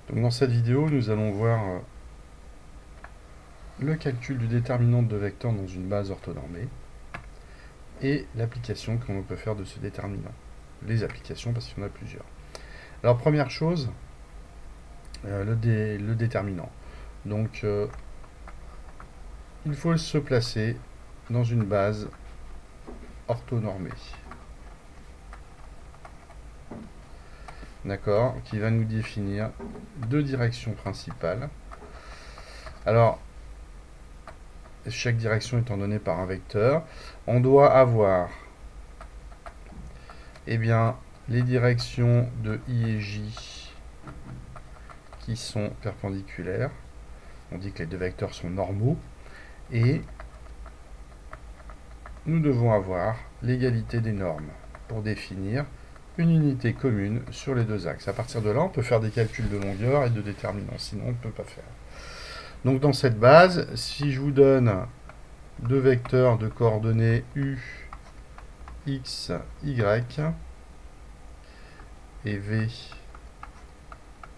Donc dans cette vidéo, nous allons voir le calcul du déterminant de vecteurs dans une base orthonormée et l'application que l'on peut faire de ce déterminant. Les applications, parce qu'il y en a plusieurs. Alors première chose, le déterminant. Donc il faut se placer dans une base orthonormée. D'accord, qui va nous définir deux directions principales. Alors, chaque direction étant donnée par un vecteur, on doit avoir les directions de I et J qui sont perpendiculaires. On dit que les deux vecteurs sont normaux. Et nous devons avoir l'égalité des normes pour définir une unité commune sur les deux axes. À partir de là, on peut faire des calculs de longueur et de déterminant, sinon on ne peut pas faire. Donc dans cette base, si je vous donne deux vecteurs de coordonnées U, X, Y et V,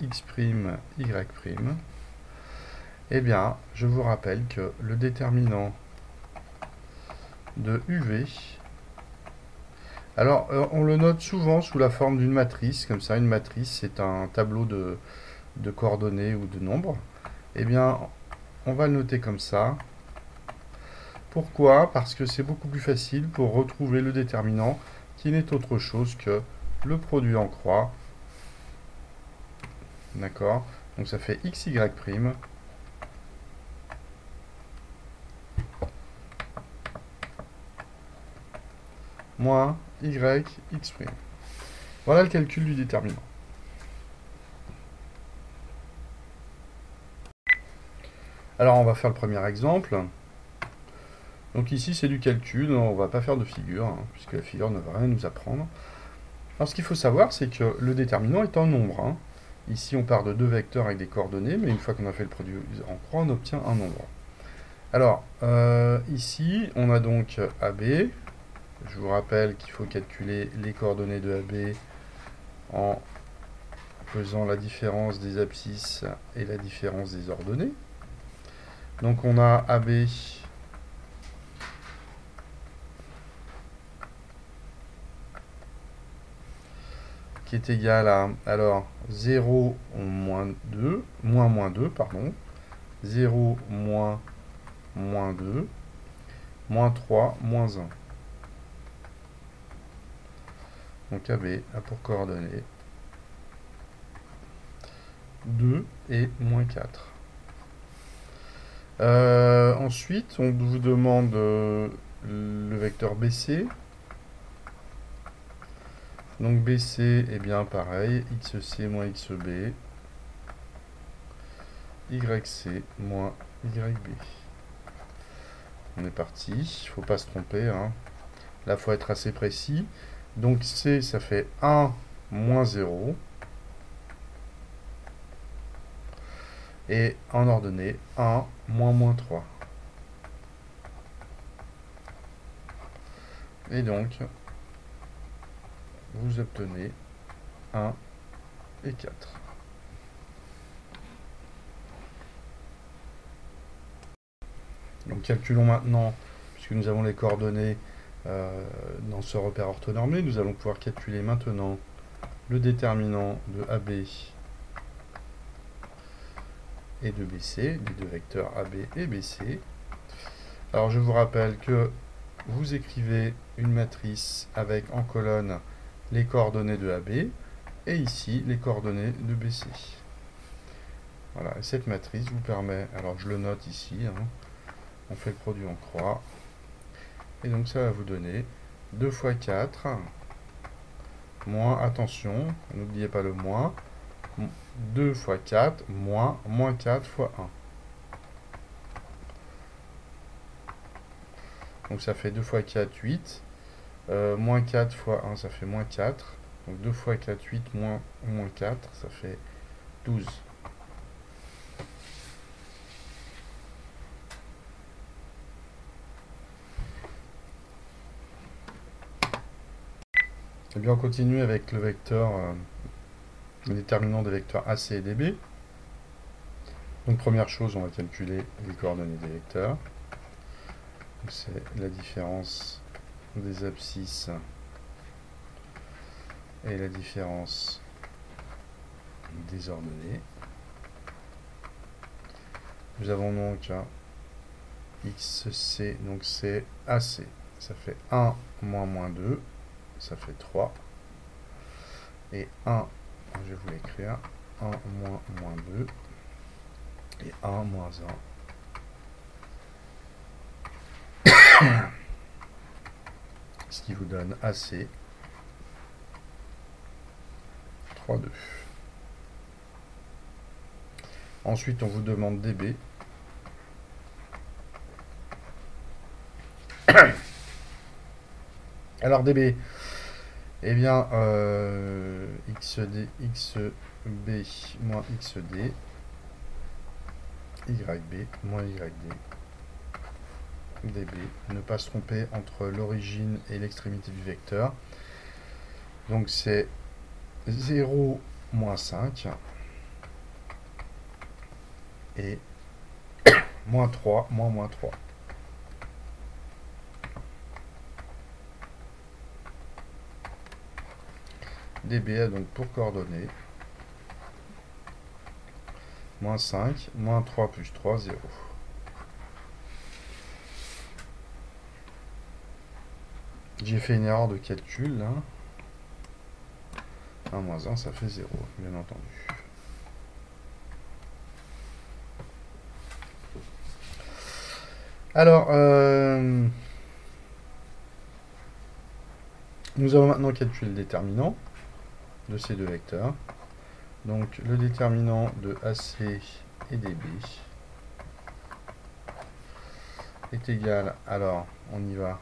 X', Y', eh bien, je vous rappelle que le déterminant de UV, alors on le note souvent sous la forme d'une matrice, comme ça. Une matrice, c'est un tableau de coordonnées ou de nombres. Eh bien, on va le noter comme ça. Pourquoi? Parce que c'est beaucoup plus facile pour retrouver le déterminant qui n'est autre chose que le produit en croix. D'accord? Donc ça fait XY' moins YX'. Voilà le calcul du déterminant. Alors on va faire le premier exemple. Donc ici c'est du calcul, on ne va pas faire de figure, puisque la figure ne va rien nous apprendre. Alors ce qu'il faut savoir, c'est que le déterminant est un nombre. Ici on part de deux vecteurs avec des coordonnées, mais une fois qu'on a fait le produit en croix, on obtient un nombre. Alors ici on a donc AB. Je vous rappelle qu'il faut calculer les coordonnées de AB en faisant la différence des abscisses et la différence des ordonnées. Donc on a AB qui est égal à, alors, 0 moins 2, moins 2, pardon, 0 moins 2, moins 3, moins 1. Donc AB a pour coordonnées 2 et moins 4. Ensuite, on vous demande le vecteur BC. Donc BC, eh bien pareil, XC moins XB, YC moins YB. On est parti, il ne faut pas se tromper. Là, il faut être assez précis. Donc C, ça fait 1 moins 0. Et en ordonnée, 1 moins 3. Et donc, vous obtenez 1 et 4. Donc calculons maintenant, puisque nous avons les coordonnées dans ce repère orthonormé, nous allons pouvoir calculer maintenant le déterminant de AB et de BC, les deux vecteurs AB et BC. Alors je vous rappelle que vous écrivez une matrice avec en colonne les coordonnées de AB et ici les coordonnées de BC. Voilà, et cette matrice vous permet, alors je le note ici, on fait le produit en croix, et donc ça va vous donner 2 fois 4, moins, attention, n'oubliez pas le moins, 2 fois 4, moins 4 fois 1. Donc ça fait 2 fois 4, 8. Moins 4 fois 1, ça fait moins 4. Donc 2 fois 4, 8, moins 4, ça fait 12. Et bien on continue avec le vecteur, le déterminant des vecteurs AC et DB. Donc première chose, on va calculer les coordonnées des vecteurs. C'est la différence des abscisses et la différence des ordonnées. Nous avons donc XC, donc c'est AC. Ça fait 1 moins moins 2, ça fait 3. Et 1, je vais vous l'écrire, 1 moins moins 2, et 1 moins 1. Ce qui vous donne AC 3, 2. Ensuite, on vous demande DB. Alors DB, eh bien, XD, XB moins XD, YB moins YD, DB. Ne pas se tromper entre l'origine et l'extrémité du vecteur. Donc c'est 0 moins 5 et moins 3 moins moins 3. DB a donc pour coordonnées moins 5, moins 3 plus 3, 0. J'ai fait une erreur de calcul là. 1 moins 1, ça fait 0, bien entendu. Alors, nous allons maintenant calculer le déterminant de ces deux vecteurs. Donc, le déterminant de AC et DB est égal, alors, on y va,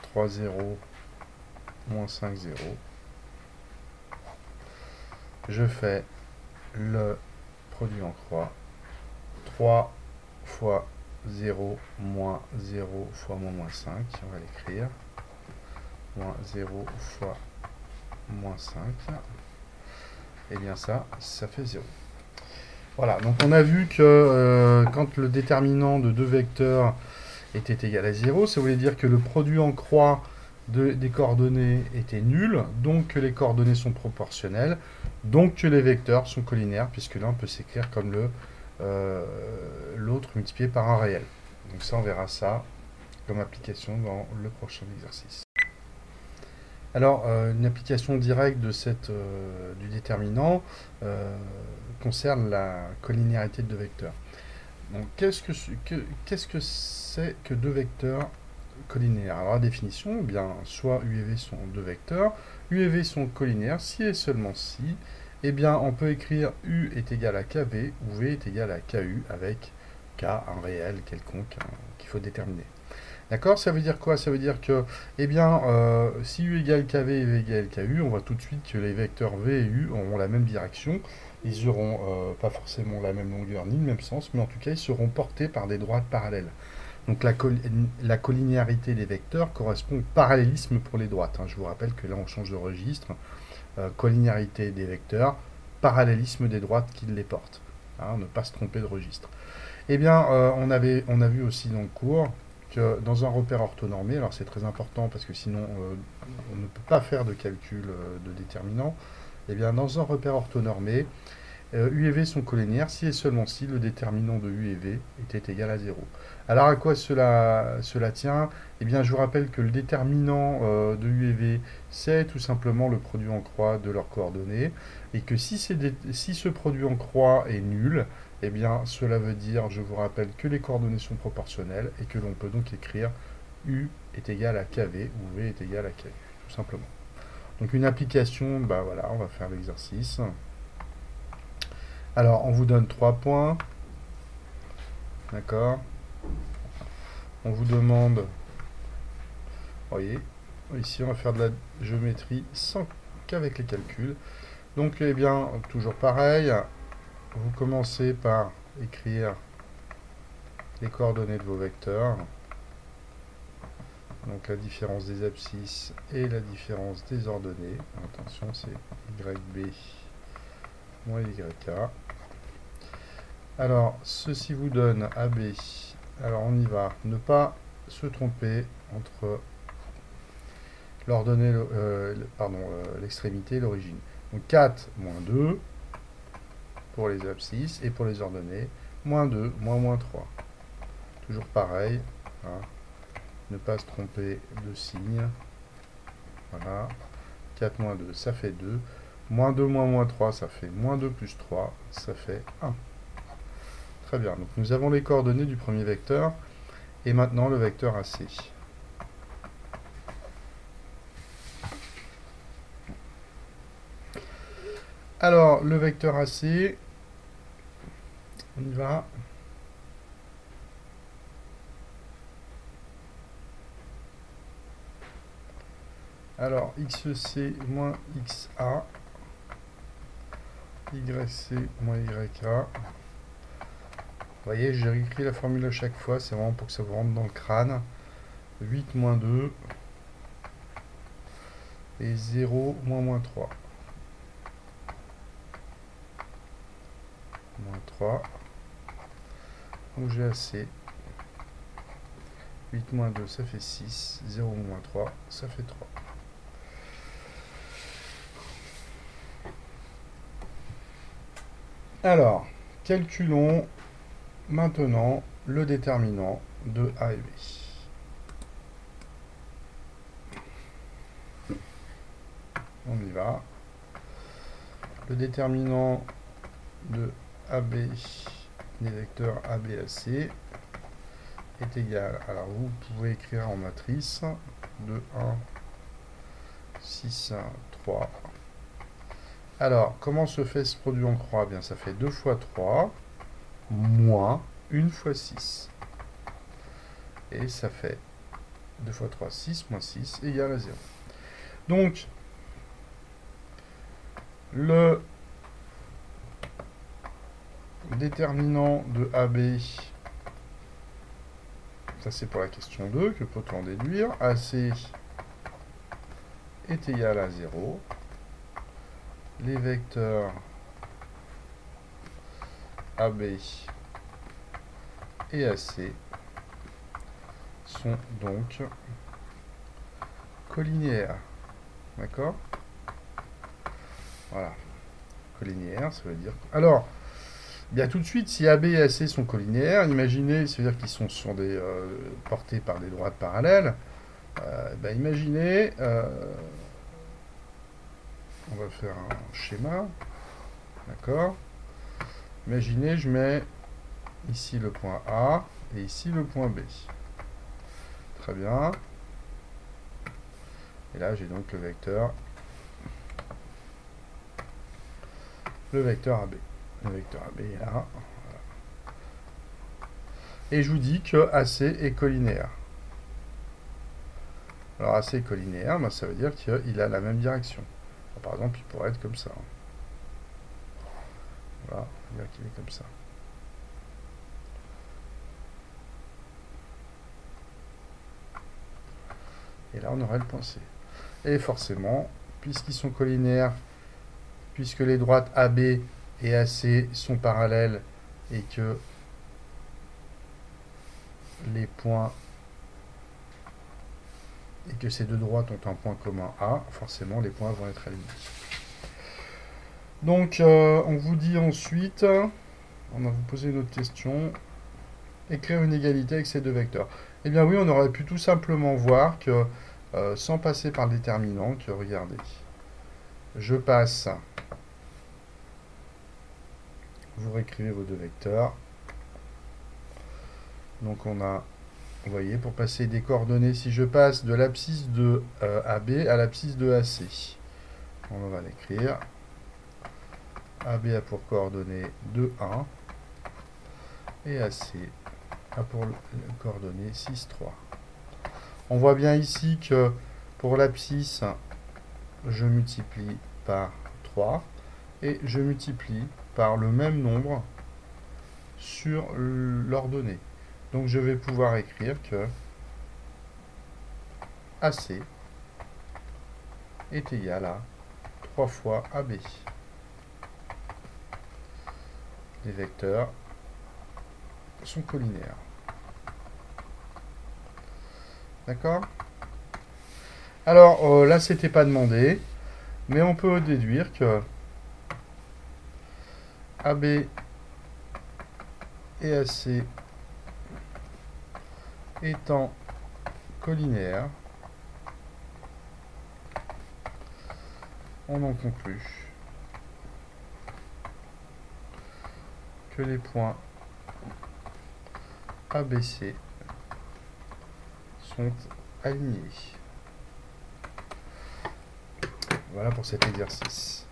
3, 0, moins 5, 0. Je fais le produit en croix. 3 fois 0 moins 0 fois moins 5. On va l'écrire. Moins 0 fois moins 5. Et bien ça fait 0. Voilà, donc on a vu que quand le déterminant de deux vecteurs était égal à 0, ça voulait dire que le produit en croix des coordonnées était nul, donc que les coordonnées sont proportionnelles, donc que les vecteurs sont collinaires, puisque l'un peut s'écrire comme l'autre multiplié par un réel. Donc ça, on verra ça comme application dans le prochain exercice. Alors, une application directe de du déterminant concerne la collinéarité de deux vecteurs. Donc, qu'est-ce que c'est que deux vecteurs collinaires? Alors, la définition, eh bien, soit U et V sont deux vecteurs, U et V sont collinaires si et seulement si, eh bien, on peut écrire U est égal à KV ou V est égal à KU avec K, un réel quelconque qu'il faut déterminer. D'accord? Ça veut dire quoi? Ça veut dire que, eh bien, si U égale KV et V égale KU, on voit tout de suite que les vecteurs V et U auront la même direction. Ils n'auront pas forcément la même longueur ni le même sens, mais en tout cas, ils seront portés par des droites parallèles. Donc la collinéarité des vecteurs correspond au parallélisme pour les droites. Je vous rappelle que là, on change de registre. Collinéarité des vecteurs, parallélisme des droites qui les portent. Ne pas se tromper de registre. Eh bien, on a vu aussi dans le cours que dans un repère orthonormé, alors c'est très important parce que sinon on ne peut pas faire de calcul de déterminant, eh bien dans un repère orthonormé, U et V sont collinéaires si et seulement si le déterminant de U et V était égal à 0. Alors à quoi cela tient? Eh bien je vous rappelle que le déterminant de U et V, c'est tout simplement le produit en croix de leurs coordonnées, et que si ce produit en croix est nul, eh bien cela veut dire, je vous rappelle, que les coordonnées sont proportionnelles, et que l'on peut donc écrire U est égal à KV, ou V est égal à KU, tout simplement. Donc une application, bah voilà, on va faire l'exercice. Alors, on vous donne 3 points. D'accord. On vous demande... Voyez, ici, on va faire de la géométrie sans qu'avec les calculs. Donc, eh bien, toujours pareil. Vous commencez par écrire les coordonnées de vos vecteurs. Donc la différence des abscisses et la différence des ordonnées. Attention, c'est YB moins YK. Alors, ceci vous donne AB. Alors, on y va. Ne pas se tromper entre l'ordonnée, l'extrémité et l'origine. Donc 4 moins 2 pour les abscisses et pour les ordonnées. Moins 2, moins 3. Toujours pareil. Hein. Ne pas se tromper de signe. Voilà. 4 moins 2, ça fait 2. Moins 2 moins 3, ça fait moins 2 plus 3, ça fait 1. Très bien. Donc nous avons les coordonnées du premier vecteur. Et maintenant le vecteur AC. Alors, le vecteur AC, on y va. Alors, XC moins XA, YC moins YA. Vous voyez, j'ai réécrit la formule à chaque fois, c'est vraiment pour que ça vous rentre dans le crâne. 8 moins 2 et 0 moins 3. Moins 3. Donc j'ai AC. 8 moins 2, ça fait 6. 0 moins 3, ça fait 3. Alors, calculons maintenant le déterminant de A et B. On y va. Le déterminant de AB des vecteurs ABAC est égal. Alors vous pouvez écrire en matrice 2, 1, 6, 1, 3. Alors, comment se fait ce produit en croix? Bien, ça fait 2 fois 3 moins 1 fois 6. Et ça fait 2 fois 3, 6 moins 6 égale à 0. Donc, le déterminant de AB, ça c'est pour la question 2, que peut-on en déduire? AC est égal à 0. Les vecteurs AB et AC sont donc collinéaires. D'accord? Voilà. Collinéaires, ça veut dire... Alors, bien tout de suite, si AB et AC sont collinéaires, imaginez, ça veut dire qu'ils sont sur des, portés par des droites parallèles. Imaginez... on va faire un schéma. D'accord? Imaginez, je mets ici le point A et ici le point B. Très bien. Et là, j'ai donc le vecteur AB. Le vecteur AB est là. Voilà. Et je vous dis que AC est collinéaire. Alors AC est collinéaire, ça veut dire qu'il a la même direction. Alors, par exemple, il pourrait être comme ça. Voilà, on va dire qu'il est comme ça. Et là, on aurait le point C. Et forcément, puisqu'ils sont collinéaires, puisque les droites AB et AC sont parallèles et que les points et que ces deux droites ont un point commun A, forcément les points vont être alignés. Donc on vous dit ensuite, on va vous poser une autre question, écrire une égalité avec ces deux vecteurs. Eh bien oui, on aurait pu tout simplement voir que sans passer par le déterminant, que regardez, je passe, vous réécrivez vos deux vecteurs, donc on a, vous voyez, pour passer des coordonnées, si je passe de l'abscisse de AB à l'abscisse de AC, on va l'écrire, AB a pour coordonnées 2, 1, et AC a pour coordonnées 6, 3. On voit bien ici que pour l'abscisse, je multiplie par 3, et je multiplie par le même nombre sur l'ordonnée. Donc je vais pouvoir écrire que AC est égal à 3 fois AB. Les vecteurs sont collinaires. D'accord? Alors, là, c'était pas demandé, mais on peut déduire que AB et AC étant collinaires, on en conclut que les points ABC sont alignés. Voilà pour cet exercice.